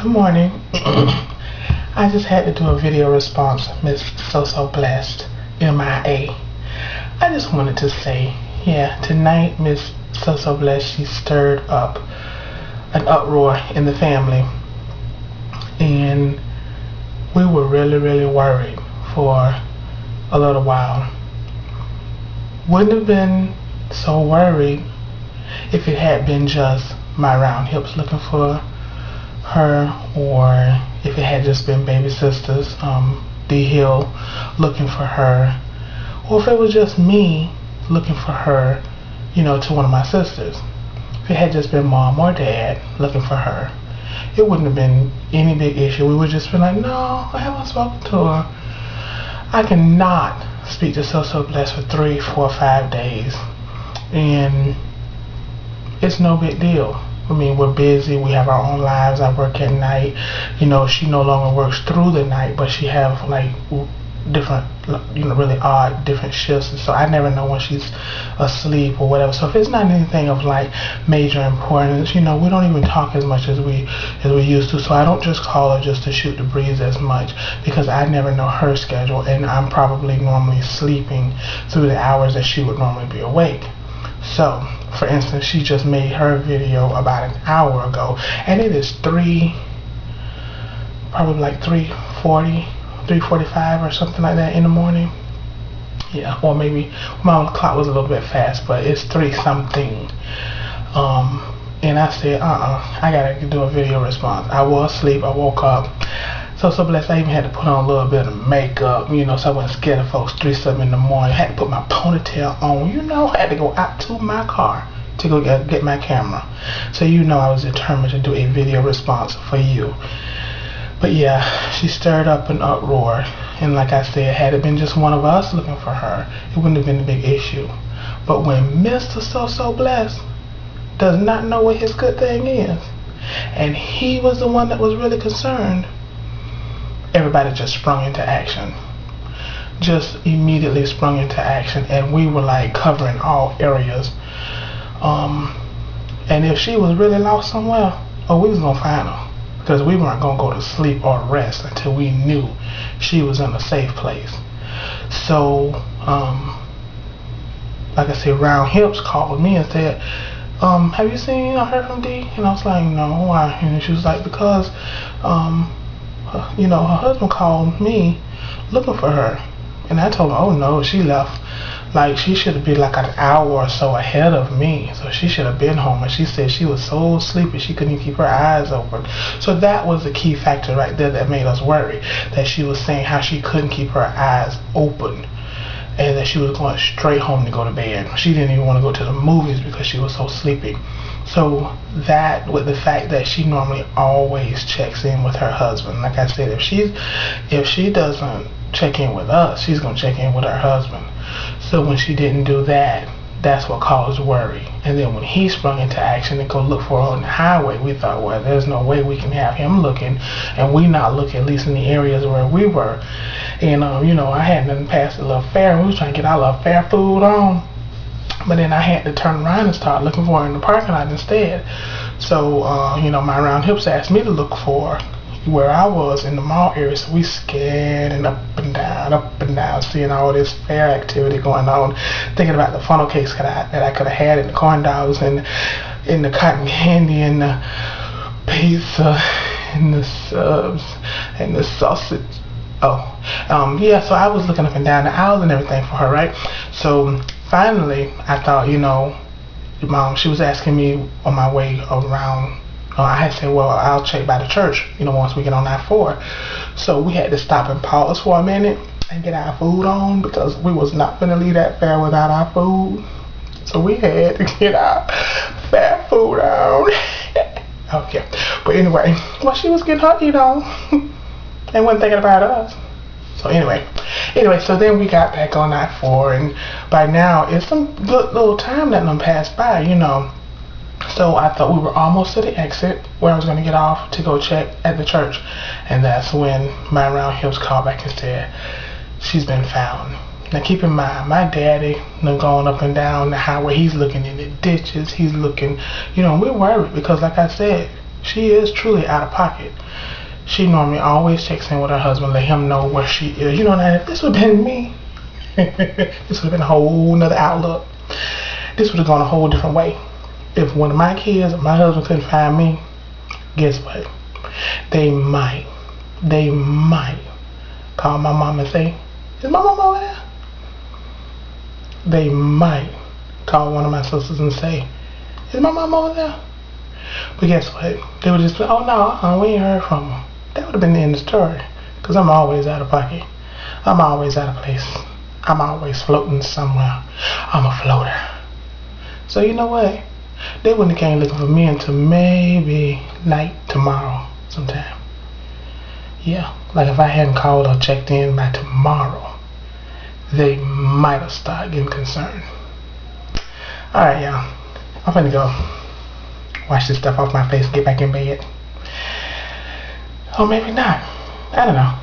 Good morning. I just had to do a video response, Miss So Blessed, M.I.A. I just wanted to say, yeah, tonight Miss So Blessed, she stirred up an uproar in the family. And we were really worried for a little while. Wouldn't have been so worried if it had been just my round hips looking for her, or if it had just been baby sisters, D Hill looking for her, or if it was just me looking for her, to one of my sisters. If it had just been mom or dad looking for her, it wouldn't have been any big issue. We would just be like, no, I haven't spoken to her. I cannot speak to So Blessed for 3, 4, 5 days, and it's no big deal. I mean, we're busy, we have our own lives. I work at night. She no longer works through the night, but she have like different, really odd different shifts, and so I never know when she's asleep or whatever. So if it's not anything of like major importance, we don't even talk as much as we used to. So I don't just call her just to shoot the breeze as much, because I never know her schedule, and I'm probably normally sleeping through the hours that she would normally be awake. So, for instance, she just made her video about an hour ago, and it is probably like 3:40, 3:45 or something like that in the morning. Yeah, or maybe my clock was a little bit fast, but it's 3 something. And I said, I gotta do a video response. I was asleep, I woke up. So blessed, I even had to put on a little bit of makeup, so I wasn't scared of folks 3 something in the morning. I had to put my ponytail on, I had to go out to my car to go get my camera. So I was determined to do a video response for you. But yeah, she stirred up an uproar, and like I said, had it been just one of us looking for her, it wouldn't have been a big issue. But when Mr. So Blessed does not know what his good thing is, and he was the one that was really concerned, everybody just sprung into action. Just immediately sprung into action, and we were like covering all areas. And if she was really lost somewhere, we was gonna find her, because we weren't gonna go to sleep or rest until we knew she was in a safe place. So, like I said, Round Hips called me and said, have you seen or heard from D? And I was like, no, why? And she was like, because her husband called me looking for her. And I told her, oh no, she left. Like, she should have been like an hour or so ahead of me. So she should have been home. And she said she was so sleepy she couldn't even keep her eyes open. So that was the key factor right there that made us worry. That she was saying how she couldn't keep her eyes open, and that she was going straight home to go to bed. She didn't even want to go to the movies because she was so sleepy. So that, with the fact that she normally always checks in with her husband. Like I said, if she doesn't check in with us, she's going to check in with her husband. So when she didn't do that, that's what caused worry. And then when he sprung into action and go look for her on the highway, we thought, well, there's no way we can have him looking and we not look, at least in the areas where we were. And I had nothing past the little fair. We was trying to get our little fair food on. But then I had to turn around and start looking for her in the parking lot instead. So, my Round Hips asked me to look for where I was in the mall area. So we scanning up and down, seeing all this fair activity going on, thinking about the funnel cakes that I could have had, and the corn dogs, and the cotton candy, and the pizza, and the subs, and the sausage. Yeah, so I was looking up and down the aisles and everything for her, right? So finally, I thought, Mom, she was asking me on my way around. I had said, well, I'll check by the church, once we get on I-4. So we had to stop and pause for a minute and get our food on, because we was not going to leave that fair without our food. So we had to get our fair food on. Okay. But anyway, she was getting her, and wasn't thinking about us. So anyway, so then we got back on I-4, and by now it's some good little time that done passed by, So I thought we were almost to the exit where I was going to get off to go check at the church. And that's when my Round Hips called back and said, she's been found. Now keep in mind, my daddy going up and down the highway, he's looking in the ditches, he's looking, we're worried because like I said, she is truly out of pocket. She normally always checks in with her husband, let him know where she is. You know, now if this would have been me, this would have been a whole nother outlook. This would have gone a whole different way. If one of my kids or my husband couldn't find me, guess what? They might call my mom and say, is my mom over there? They might call one of my sisters and say, is my mom over there? But guess what? They would just say, oh no, we ain't heard from her. That would have been the end of the story. Because I'm always out of pocket. I'm always out of place. I'm always floating somewhere. I'm a floater. So you know what? They wouldn't have came looking for me until maybe night tomorrow sometime. Yeah, like if I hadn't called or checked in by tomorrow, they might have started getting concerned. Alright, y'all. I'm gonna go wash this stuff off my face and get back in bed. Or maybe not. I don't know.